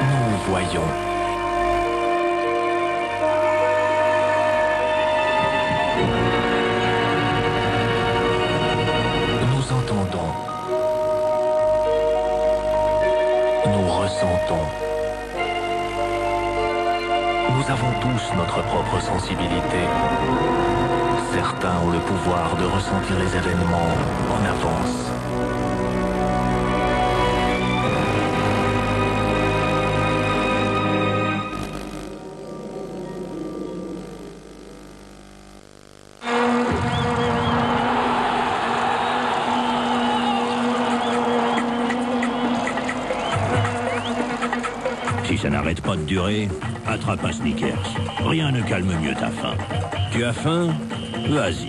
Nous voyons. Nous entendons. Nous ressentons. Nous avons tous notre propre sensibilité. Certains ont le pouvoir de ressentir les événements en avance. Si ça n'arrête pas de durer, attrape un Snickers. Rien ne calme mieux ta faim. Tu as faim? Vas-y.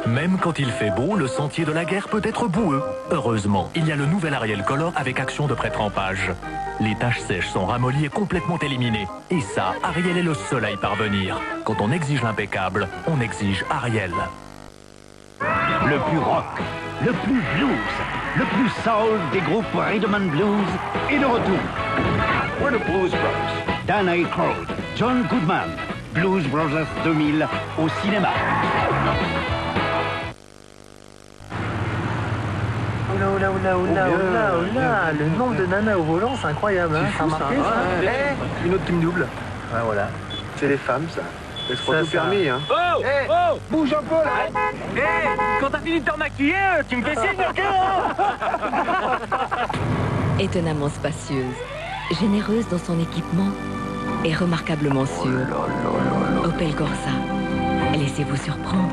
Même quand il fait beau, le sentier de la guerre peut être boueux. Heureusement, il y a le nouvel Ariel Color avec action de pré-trempage. Les taches sèches sont ramollies et complètement éliminées. Et ça, Ariel est le seul à y parvenir. Quand on exige l'impeccable, on exige Ariel. Le plus rock, le plus blues, le plus soul des groupes Rhythm and Blues est de retour. We're the Blues Brothers. Dan Aykroyd, John Goodman, Blues Brothers 2000 au cinéma. Oula, le nombre de nanas au volant, c'est incroyable, hein. Ça a marqué, ça. Une autre qui me double. Ah, voilà. C'est les femmes, ça. Elles se croient Ça, tout ça. permis, hein. Oh, Hey, oh, bouge un peu, là. quand t'as fini de te maquiller, tu me fais signe, ok? Étonnamment spacieuse, généreuse dans son équipement et remarquablement sûre. Opel Corsa. Laissez-vous surprendre.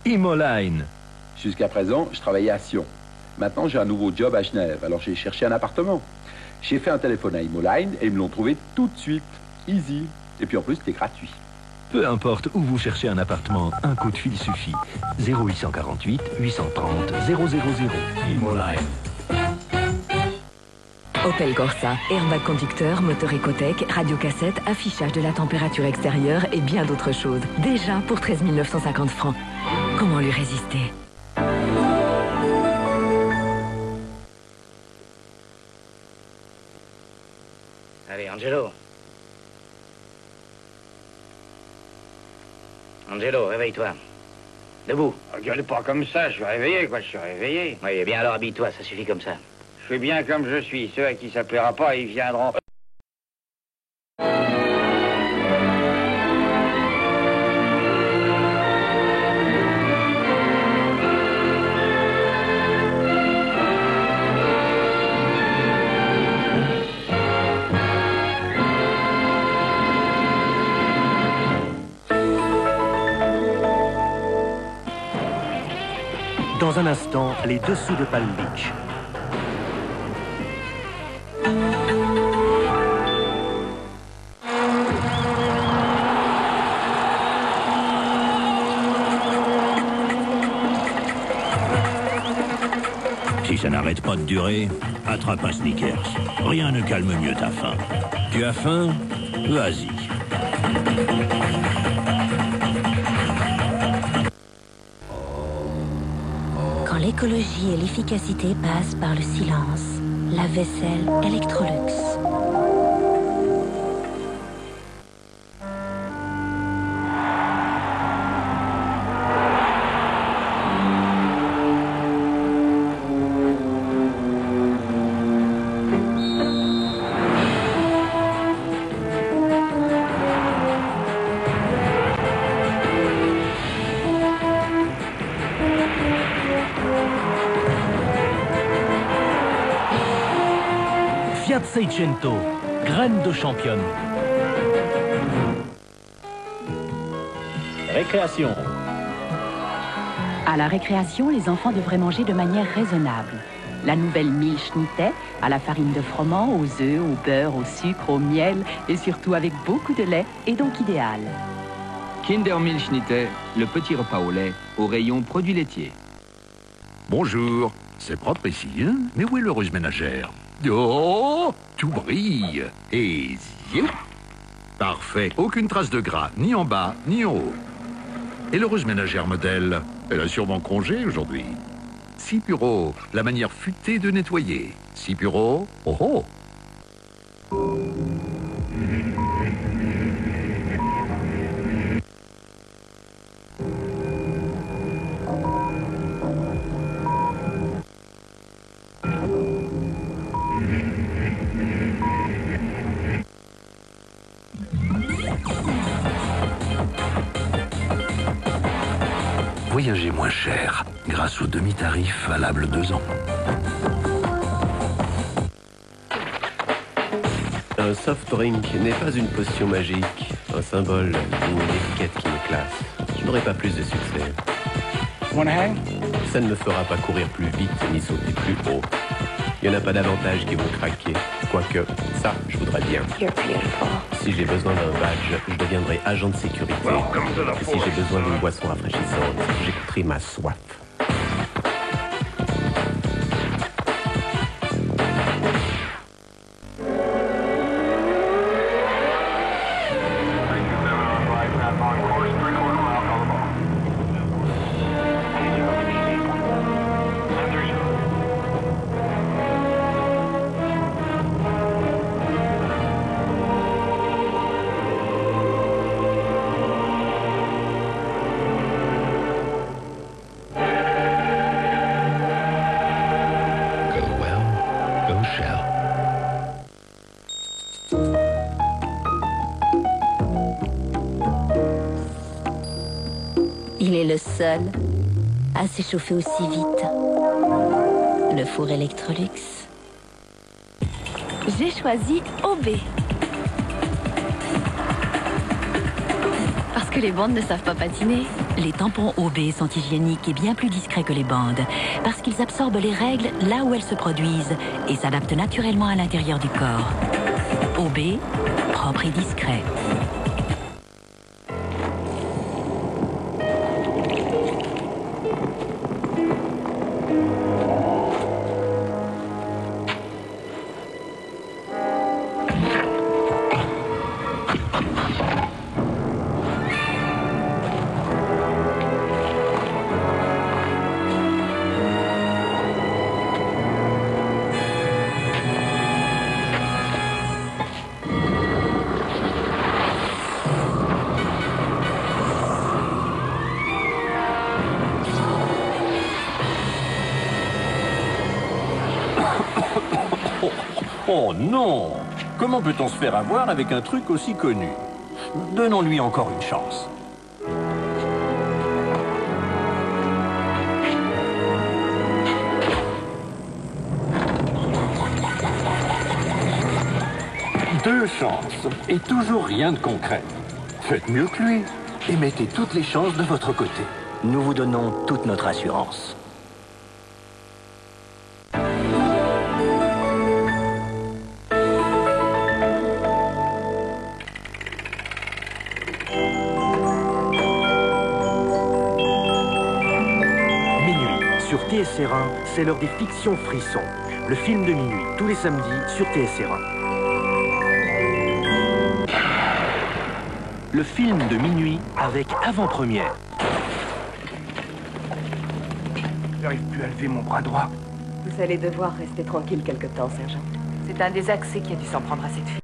Imoline. Jusqu'à présent, je travaillais à Sion. Maintenant, j'ai un nouveau job à Genève, alors j'ai cherché un appartement. J'ai fait un téléphone à Imoline et ils me l'ont trouvé tout de suite. Easy. Et puis en plus, c'était gratuit. Peu importe où vous cherchez un appartement, un coup de fil suffit. 0848 830 000. Imoline. Opel Corsa, airbag conducteur, moteur écotech, radiocassette, affichage de la température extérieure et bien d'autres choses. Déjà pour 13 950 francs. Comment lui résister? Allez, Angelo. Angelo, réveille-toi. Debout. Gueule pas comme ça, je suis réveillé, quoi, je suis réveillé. Oui, eh bien alors habille-toi, ça suffit comme ça. Je suis bien comme je suis. Ceux à qui ça plaira pas, ils viendront. Dans un instant, les dessous de Palm Beach. Si ça n'arrête pas de durer, attrape un Snickers. Rien ne calme mieux ta faim. Tu as faim? Vas-y. Quand l'écologie et l'efficacité passent par le silence, la vaisselle Electrolux. Fiat Seicento, graine de championne. Récréation. À la récréation, les enfants devraient manger de manière raisonnable. La nouvelle Milchschnitte, à la farine de froment, aux œufs, au beurre, au sucre, au miel et surtout avec beaucoup de lait est donc idéale. Kinder Milchschnitte, le petit repas au lait, au rayon produits laitiers. Bonjour, c'est propre ici, hein? Mais où est l'heureuse ménagère? Oh, tout brille. Et ziou. Parfait. Aucune trace de gras, ni en bas, ni en haut. Et l'heureuse ménagère modèle, elle a sûrement congé aujourd'hui. Sipuro, la manière futée de nettoyer. Sipuro, oh oh. Voyagez moins cher grâce au demi-tarif valable 2 ans. Un soft drink n'est pas une potion magique, un symbole ou une étiquette qui me classe. Je n'aurai pas plus de succès. Ça ne me fera pas courir plus vite ni sauter plus haut. Il n'y en a pas davantage qui vont craquer. Quoique, ça, je voudrais bien. Si j'ai besoin d'un badge, je deviendrai agent de sécurité. Et si j'ai besoin d'une boisson rafraîchissante, j'écouterai ma soif. Il est le seul à s'échauffer aussi vite. Le four Electrolux. J'ai choisi OB. Parce que les bandes ne savent pas patiner. Les tampons OB sont hygiéniques et bien plus discrets que les bandes, parce qu'ils absorbent les règles là où elles se produisent et s'adaptent naturellement à l'intérieur du corps. OB, propre et discret. Oh non! Comment peut-on se faire avoir avec un truc aussi connu? Donnons-lui encore une chance. Deux chances, et toujours rien de concret. Faites mieux que lui, et mettez toutes les chances de votre côté. Nous vous donnons toute notre assurance. Sur TSR1, c'est l'heure des fictions frissons. Le film de minuit, tous les samedis sur TSR1. Le film de minuit avec avant-première. J'arrive plus à lever mon bras droit. Vous allez devoir rester tranquille quelque temps, sergent. C'est un des accès qui a dû s'en prendre à cette fille.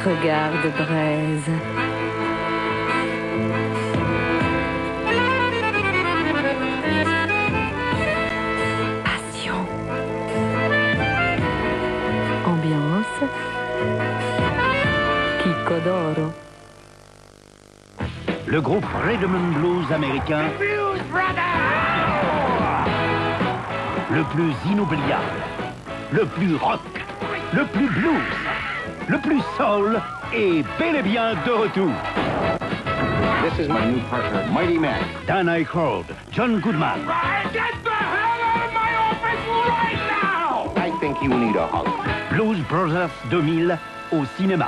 Regarde, braise. Passion. Ambiance. Chicco d'oro. Le groupe Rhythm and Blues américain, le plus inoubliable, le plus rock, le plus blues, le plus soul est bel et bien de retour. This is my new partner, Mighty Mac. Dan Aykroyd, John Goodman. Get the hell out of my office right now! I think you need a hug. Blues Brothers 2000 au cinéma.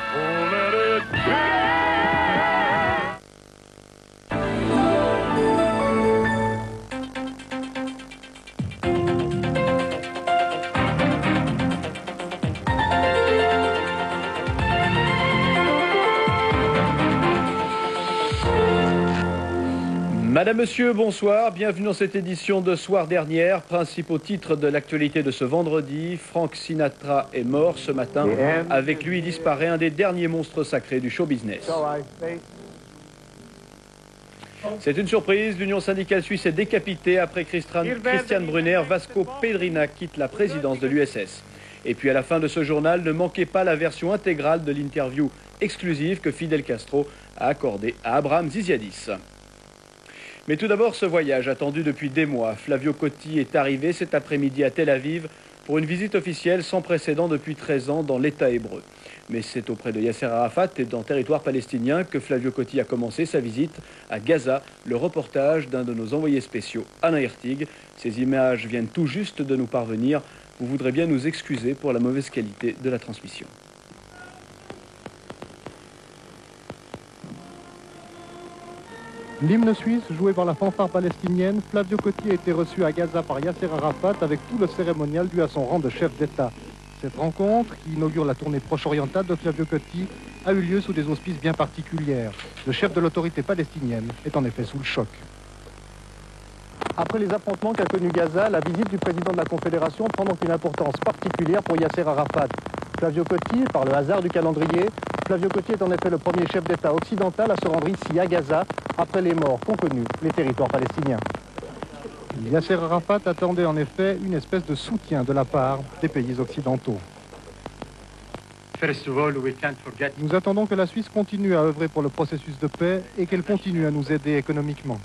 Madame, Monsieur, bonsoir. Bienvenue dans cette édition de Soir dernière. Principaux titres de l'actualité de ce vendredi. Frank Sinatra est mort ce matin. Avec lui disparaît un des derniers monstres sacrés du show business. C'est une surprise. L'Union syndicale suisse est décapitée après Christian Brunner. Vasco Pedrina quitte la présidence de l'USS. Et puis à la fin de ce journal, ne manquez pas la version intégrale de l'interview exclusive que Fidel Castro a accordée à Abraham Ziziadis. Mais tout d'abord, ce voyage attendu depuis des mois. Flavio Cotti est arrivé cet après-midi à Tel Aviv pour une visite officielle sans précédent depuis 13 ans dans l'État hébreu. Mais c'est auprès de Yasser Arafat et dans le territoire palestinien que Flavio Cotti a commencé sa visite à Gaza. Le reportage d'un de nos envoyés spéciaux, Alain Hertig. Ces images viennent tout juste de nous parvenir. Vous voudrez bien nous excuser pour la mauvaise qualité de la transmission. L'hymne suisse, joué par la fanfare palestinienne, Flavio Cotti a été reçu à Gaza par Yasser Arafat avec tout le cérémonial dû à son rang de chef d'État. Cette rencontre, qui inaugure la tournée proche-orientale de Flavio Cotti, a eu lieu sous des auspices bien particuliers. Le chef de l'autorité palestinienne est en effet sous le choc. Après les affrontements qu'a connus Gaza, la visite du président de la Confédération prend donc une importance particulière pour Yasser Arafat. Flavio Cotti, par le hasard du calendrier, Flavio Cotti est en effet le premier chef d'État occidental à se rendre ici à Gaza après les morts qu'ont connus les territoires palestiniens. Yasser Arafat attendait en effet une espèce de soutien de la part des pays occidentaux. Nous attendons que la Suisse continue à œuvrer pour le processus de paix et qu'elle continue à nous aider économiquement.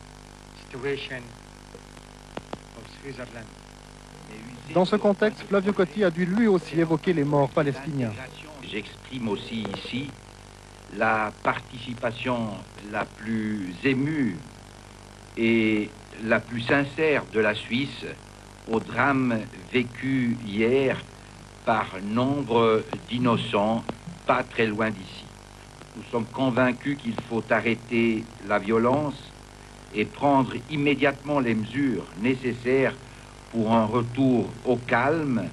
Dans ce contexte, Flavio Cotti a dû lui aussi évoquer les morts palestiniens. J'exprime aussi ici la participation la plus émue et la plus sincère de la Suisse au drame vécu hier par nombre d'innocents pas très loin d'ici. Nous sommes convaincus qu'il faut arrêter la violence et prendre immédiatement les mesures nécessaires pour un retour au calme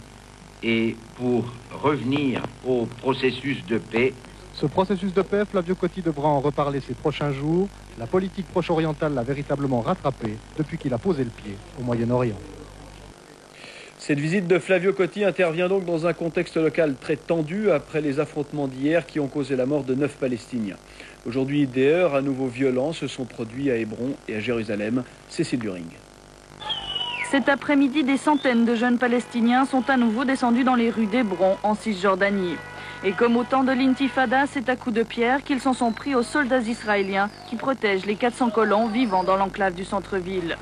et pour revenir au processus de paix. Ce processus de paix, Flavio Cotti devra en reparler ces prochains jours. La politique proche-orientale l'a véritablement rattrapé depuis qu'il a posé le pied au Moyen-Orient. Cette visite de Flavio Cotti intervient donc dans un contexte local très tendu après les affrontements d'hier qui ont causé la mort de 9 Palestiniens. Aujourd'hui, des heurts à nouveau violents se sont produits à Hébron et à Jérusalem. Cécile During. Cet après-midi, des centaines de jeunes Palestiniens sont à nouveau descendus dans les rues d'Hébron, en Cisjordanie. Et comme au temps de l'Intifada, c'est à coups de pierre qu'ils s'en sont pris aux soldats israéliens qui protègent les 400 colons vivant dans l'enclave du centre-ville.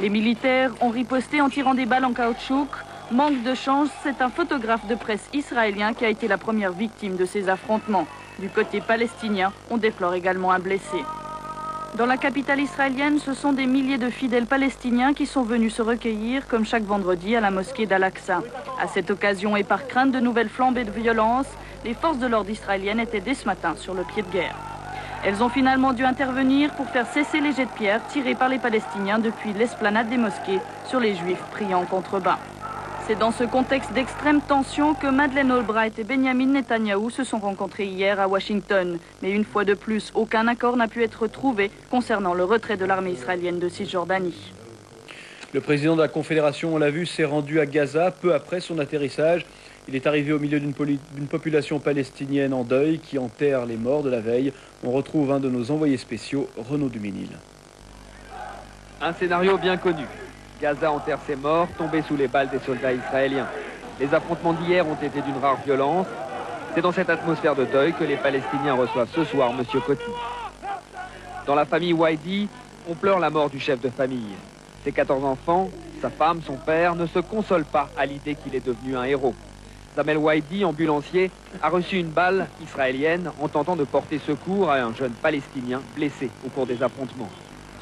Les militaires ont riposté en tirant des balles en caoutchouc. Manque de chance, c'est un photographe de presse israélien qui a été la première victime de ces affrontements. Du côté palestinien, on déplore également un blessé. Dans la capitale israélienne, ce sont des milliers de fidèles palestiniens qui sont venus se recueillir, comme chaque vendredi, à la mosquée d'Al-Aqsa. À cette occasion et par crainte de nouvelles flambées de violence, les forces de l'ordre israéliennes étaient dès ce matin sur le pied de guerre. Elles ont finalement dû intervenir pour faire cesser les jets de pierre tirés par les Palestiniens depuis l'esplanade des mosquées sur les Juifs priant en contrebas. C'est dans ce contexte d'extrême tension que Madeleine Albright et Benjamin Netanyahou se sont rencontrés hier à Washington. Mais une fois de plus, aucun accord n'a pu être trouvé concernant le retrait de l'armée israélienne de Cisjordanie. Le président de la Confédération, on l'a vu, s'est rendu à Gaza peu après son atterrissage. Il est arrivé au milieu d'une population palestinienne en deuil qui enterre les morts de la veille. On retrouve un de nos envoyés spéciaux, Renaud Duménil. Un scénario bien connu. Gaza enterre ses morts tombés sous les balles des soldats israéliens. Les affrontements d'hier ont été d'une rare violence. C'est dans cette atmosphère de deuil que les Palestiniens reçoivent ce soir M. Coty. Dans la famille Wahidi, on pleure la mort du chef de famille. Ses 14 enfants, sa femme, son père, ne se consolent pas à l'idée qu'il est devenu un héros. Samel Wahidi, ambulancier, a reçu une balle israélienne en tentant de porter secours à un jeune Palestinien blessé au cours des affrontements.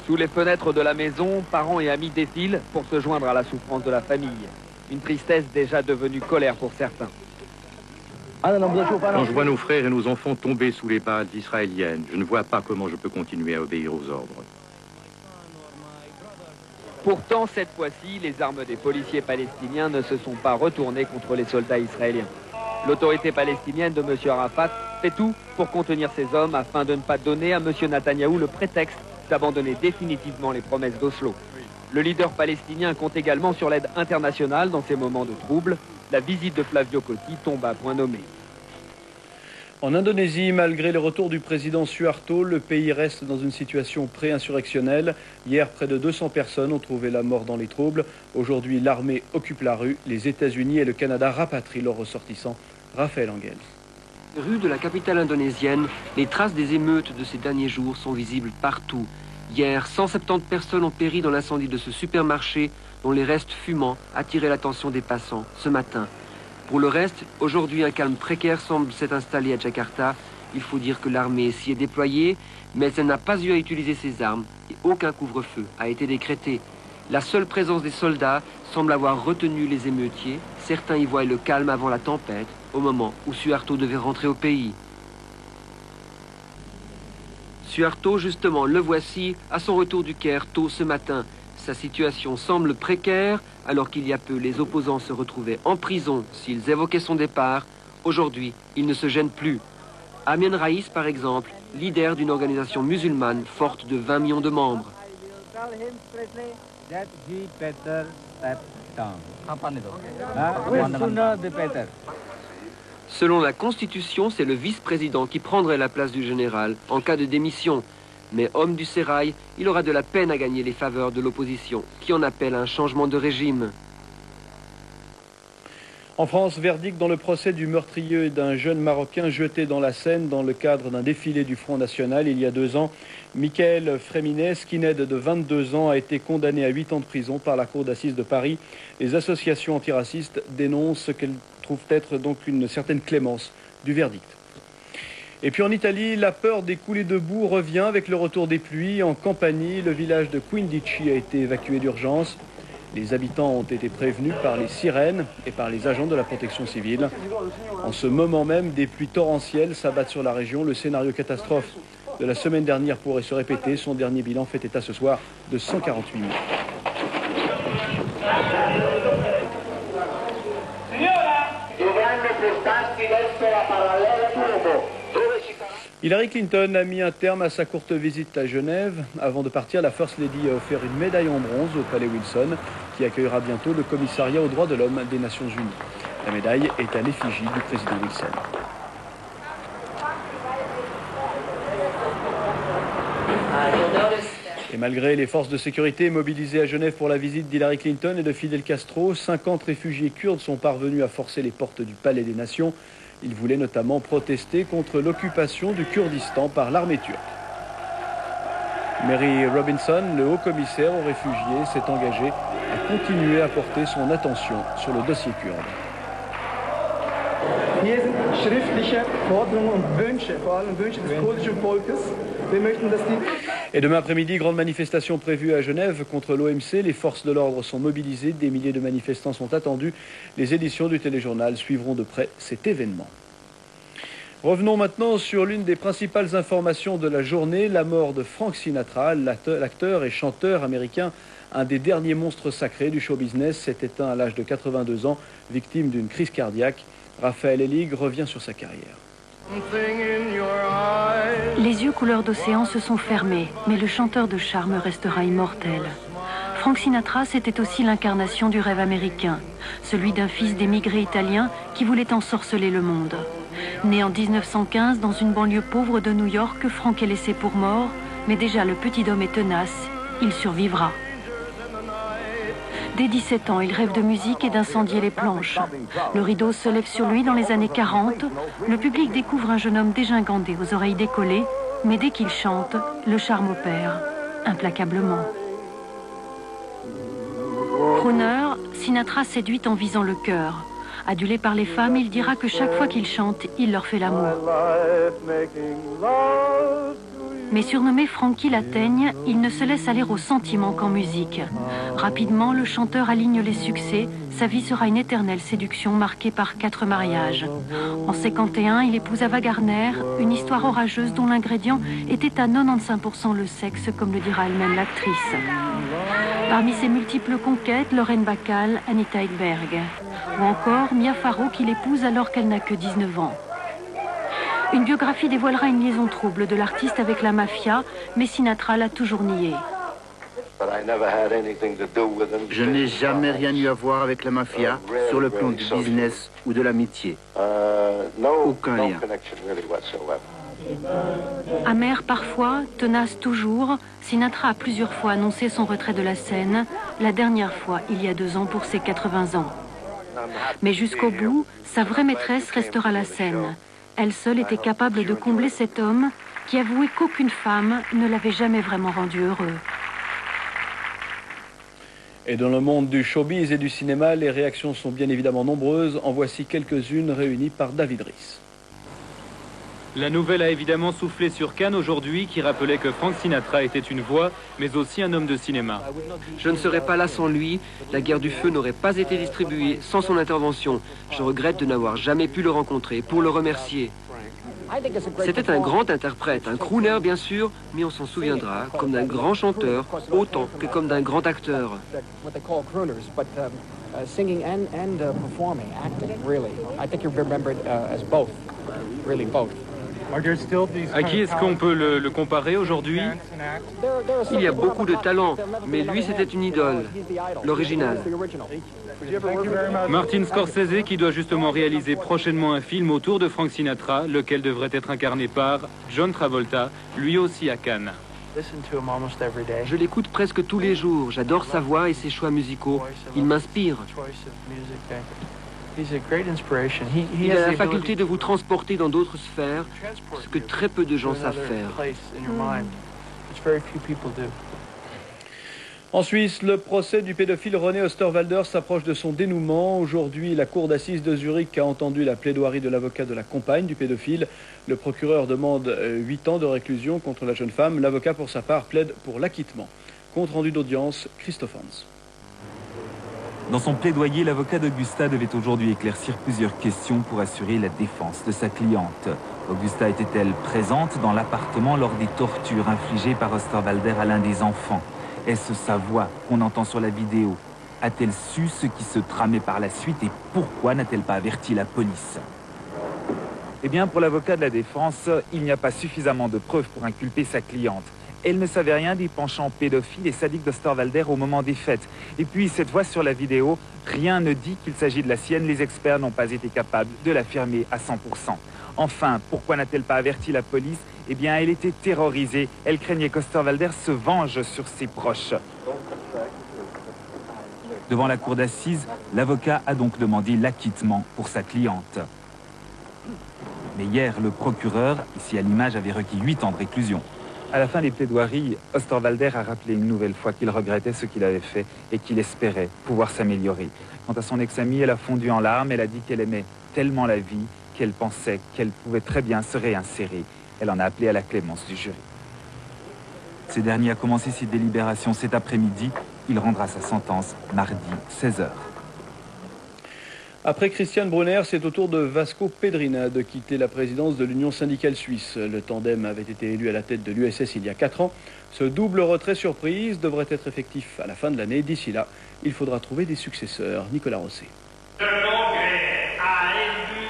Sous les fenêtres de la maison, parents et amis défilent pour se joindre à la souffrance de la famille. Une tristesse déjà devenue colère pour certains. Quand je vois nos frères et nos enfants tomber sous les balles israéliennes, je ne vois pas comment je peux continuer à obéir aux ordres. Pourtant, cette fois-ci, les armes des policiers palestiniens ne se sont pas retournées contre les soldats israéliens. L'autorité palestinienne de M. Arafat fait tout pour contenir ces hommes afin de ne pas donner à M. Netanyahou le prétexte d'abandonner définitivement les promesses d'Oslo. Le leader palestinien compte également sur l'aide internationale dans ces moments de trouble. La visite de Flavio Coty tombe à point nommé. En Indonésie, malgré le retour du président Suharto, le pays reste dans une situation pré-insurrectionnelle. Hier, près de 200 personnes ont trouvé la mort dans les troubles. Aujourd'hui, l'armée occupe la rue. Les États-Unis et le Canada rapatrient leurs ressortissants. Raphaël Engels. Rue de la capitale indonésienne, les traces des émeutes de ces derniers jours sont visibles partout. Hier, 170 personnes ont péri dans l'incendie de ce supermarché dont les restes fumants attiraient l'attention des passants ce matin. Pour le reste, aujourd'hui, un calme précaire semble s'être installé à Jakarta. Il faut dire que l'armée s'y est déployée, mais elle n'a pas eu à utiliser ses armes et aucun couvre-feu a été décrété. La seule présence des soldats semble avoir retenu les émeutiers. Certains y voient le calme avant la tempête, au moment où Suharto devait rentrer au pays. Suharto, justement, le voici à son retour du Caire tôt ce matin. Sa situation semble précaire, alors qu'il y a peu, les opposants se retrouvaient en prison s'ils évoquaient son départ. Aujourd'hui, il ne se gêne plus. Amien Raïs, par exemple, leader d'une organisation musulmane forte de 20 millions de membres. Selon la Constitution, c'est le vice-président qui prendrait la place du général en cas de démission. Mais homme du sérail, il aura de la peine à gagner les faveurs de l'opposition, qui en appelle à un changement de régime. En France, verdict dans le procès du meurtrier d'un jeune Marocain jeté dans la Seine dans le cadre d'un défilé du Front National il y a 2 ans. Michael Fréminet, skinhead de 22 ans, a été condamné à 8 ans de prison par la Cour d'assises de Paris. Les associations antiracistes dénoncent qu'elles trouvent être donc une certaine clémence du verdict. Et puis en Italie, la peur des coulées de boue revient avec le retour des pluies. En Campanie, le village de Quindici a été évacué d'urgence. Les habitants ont été prévenus par les sirènes et par les agents de la protection civile. En ce moment même, des pluies torrentielles s'abattent sur la région. Le scénario catastrophe de la semaine dernière pourrait se répéter. Son dernier bilan fait état ce soir de 148 morts. Hillary Clinton a mis un terme à sa courte visite à Genève. Avant de partir, la First Lady a offert une médaille en bronze au Palais Wilson, qui accueillera bientôt le commissariat aux droits de l'homme des Nations Unies. La médaille est à l'effigie du président Wilson. Et malgré les forces de sécurité mobilisées à Genève pour la visite d'Hillary Clinton et de Fidel Castro, 50 réfugiés kurdes sont parvenus à forcer les portes du Palais des Nations. Ils voulaient notamment protester contre l'occupation du Kurdistan par l'armée turque. Mary Robinson, le haut-commissaire aux réfugiés, s'est engagé à continuer à porter son attention sur le dossier kurde. Hier sind schriftliche Forderungen und Wünsche, vor allem Wünsche des kurdischen Volkes. Wir möchten, dass die... Et demain après-midi, grande manifestation prévue à Genève contre l'OMC. Les forces de l'ordre sont mobilisées, des milliers de manifestants sont attendus. Les éditions du téléjournal suivront de près cet événement. Revenons maintenant sur l'une des principales informations de la journée, la mort de Frank Sinatra, l'acteur et chanteur américain, un des derniers monstres sacrés du show business, s'est éteint à l'âge de 82 ans, victime d'une crise cardiaque. Raphaël Ellig revient sur sa carrière. Les yeux couleur d'océan se sont fermés, mais le chanteur de charme restera immortel. Frank Sinatra, c'était aussi l'incarnation du rêve américain, celui d'un fils d'émigrés italiens qui voulait ensorceler le monde. Né en 1915 dans une banlieue pauvre de New York, Frank est laissé pour mort, mais déjà le petit homme est tenace, il survivra. Dès 17 ans, il rêve de musique et d'incendier les planches. Le rideau se lève sur lui dans les années 40. Le public découvre un jeune homme dégingandé aux oreilles décollées, mais dès qu'il chante, le charme opère, implacablement. Crooner, Sinatra séduit en visant le cœur. Adulé par les femmes, il dira que chaque fois qu'il chante, il leur fait l'amour. Mais surnommé Frankie la Teigne, il ne se laisse aller au sentiment qu'en musique. Rapidement, le chanteur aligne les succès. Sa vie sera une éternelle séduction marquée par 4 mariages. En 51, il épouse Ava Gardner, une histoire orageuse dont l'ingrédient était à 95% le sexe, comme le dira elle-même l'actrice. Parmi ses multiples conquêtes, Lorraine Bacall, Anita Ekberg. Ou encore Mia Farrow qu'il épouse alors qu'elle n'a que 19 ans. Une biographie dévoilera une liaison trouble de l'artiste avec la mafia, mais Sinatra l'a toujours nié. Je n'ai jamais rien eu à voir avec la mafia sur le plan du business ou de l'amitié. Aucun lien. Amer parfois, tenace toujours, Sinatra a plusieurs fois annoncé son retrait de la scène, la dernière fois il y a 2 ans pour ses 80 ans. Mais jusqu'au bout, sa vraie maîtresse restera la scène. Elle seule était capable de combler cet homme qui avouait qu'aucune femme ne l'avait jamais vraiment rendu heureux. Et dans le monde du showbiz et du cinéma, les réactions sont bien évidemment nombreuses. En voici quelques-unes réunies par David Rhys. La nouvelle a évidemment soufflé sur Cannes aujourd'hui, qui rappelait que Frank Sinatra était une voix, mais aussi un homme de cinéma. Je ne serais pas là sans lui. La guerre du feu n'aurait pas été distribuée sans son intervention. Je regrette de n'avoir jamais pu le rencontrer pour le remercier. C'était un grand interprète, un crooner bien sûr, mais on s'en souviendra comme d'un grand chanteur, autant que comme d'un grand acteur. À qui est-ce qu'on peut le comparer aujourd'hui? Il y a beaucoup de talent, mais lui c'était une idole, l'original. Martin Scorsese qui doit justement réaliser prochainement un film autour de Frank Sinatra, lequel devrait être incarné par John Travolta, lui aussi à Cannes. Je l'écoute presque tous les jours, j'adore sa voix et ses choix musicaux, il m'inspire. Il a la faculté de vous transporter dans d'autres sphères, ce que très peu de gens savent faire. En Suisse, le procès du pédophile René Osterwalder s'approche de son dénouement. Aujourd'hui, la cour d'assises de Zurich a entendu la plaidoirie de l'avocat de la compagne du pédophile. Le procureur demande 8 ans de réclusion contre la jeune femme. L'avocat, pour sa part, plaide pour l'acquittement. Compte rendu d'audience, Christophe Hans. Dans son plaidoyer, l'avocat d'Augusta devait aujourd'hui éclaircir plusieurs questions pour assurer la défense de sa cliente. Augusta était-elle présente dans l'appartement lors des tortures infligées par Osterwalder à l'un des enfants? Est-ce sa voix qu'on entend sur la vidéo? A-t-elle su ce qui se tramait par la suite et pourquoi n'a-t-elle pas averti la police? Eh bien, pour l'avocat de la défense, il n'y a pas suffisamment de preuves pour inculper sa cliente. Elle ne savait rien des penchants pédophiles et sadiques d'Osterwalder au moment des fêtes. Et puis, cette voix sur la vidéo, rien ne dit qu'il s'agit de la sienne. Les experts n'ont pas été capables de l'affirmer à 100%. Enfin, pourquoi n'a-t-elle pas averti la police? Eh bien, elle était terrorisée. Elle craignait qu'Osterwalder se venge sur ses proches. Devant la cour d'assises, l'avocat a donc demandé l'acquittement pour sa cliente. Mais hier, le procureur, ici à l'image, avait requis 8 ans de réclusion. À la fin des plaidoiries, Osterwalder a rappelé une nouvelle fois qu'il regrettait ce qu'il avait fait et qu'il espérait pouvoir s'améliorer. Quant à son ex-amie, elle a fondu en larmes. Elle a dit qu'elle aimait tellement la vie qu'elle pensait qu'elle pouvait très bien se réinsérer. Elle en a appelé à la clémence du jury. Ce dernier a commencé ses délibérations cet après-midi. Il rendra sa sentence mardi 16h. Après Christian Brunner, c'est au tour de Vasco Pedrina de quitter la présidence de l'Union syndicale suisse. Le tandem avait été élu à la tête de l'USS il y a 4 ans. Ce double retrait surprise devrait être effectif à la fin de l'année. D'ici là, il faudra trouver des successeurs. Nicolas Rosset. Le Congrès a élu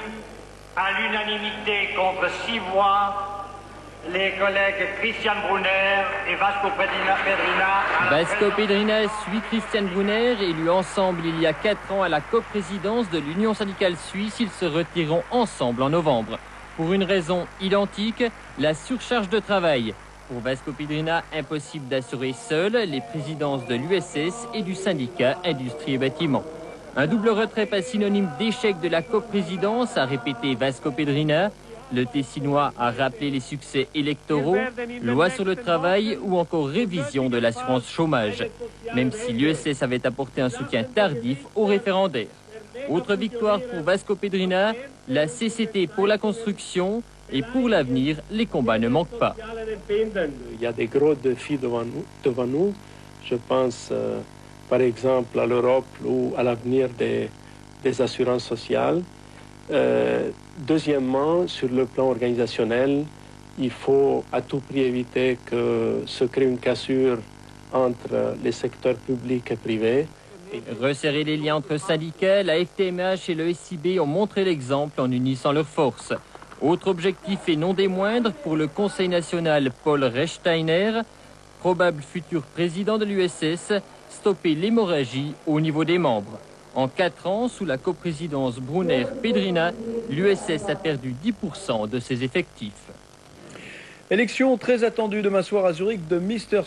à l'unanimité contre 6 voix les collègues Christian Brunner et Vasco Pedrina. Vasco Pedrina suit Christian Brunner, élus ensemble il y a 4 ans à la coprésidence de l'Union syndicale suisse. Ils se retireront ensemble en novembre. Pour une raison identique, la surcharge de travail. Pour Vasco Pedrina, impossible d'assurer seul les présidences de l'USS et du syndicat Industrie et Bâtiment. Un double retrait pas synonyme d'échec de la coprésidence, a répété Vasco Pedrina. Le Tessinois a rappelé les succès électoraux, loi sur le travail ou encore révision de l'assurance chômage, même si l'USS avait apporté un soutien tardif au référendaire. Autre victoire pour Vasco Pedrina, la CCT pour la construction et pour l'avenir, les combats ne manquent pas. Il y a des gros défis devant nous. Je pense par exemple à l'Europe ou à l'avenir des assurances sociales. Deuxièmement, sur le plan organisationnel, il faut à tout prix éviter que se crée une cassure entre les secteurs publics et privés. Resserrer les liens entre syndicats, la FTMH et le SIB ont montré l'exemple en unissant leurs forces. Autre objectif et non des moindres pour le Conseil national Paul Rechsteiner, probable futur président de l'USS, stopper l'hémorragie au niveau des membres. En 4 ans, sous la coprésidence Brunner-Pedrina, l'USS a perdu 10% de ses effectifs. Élection très attendue demain soir à Zurich de Mr.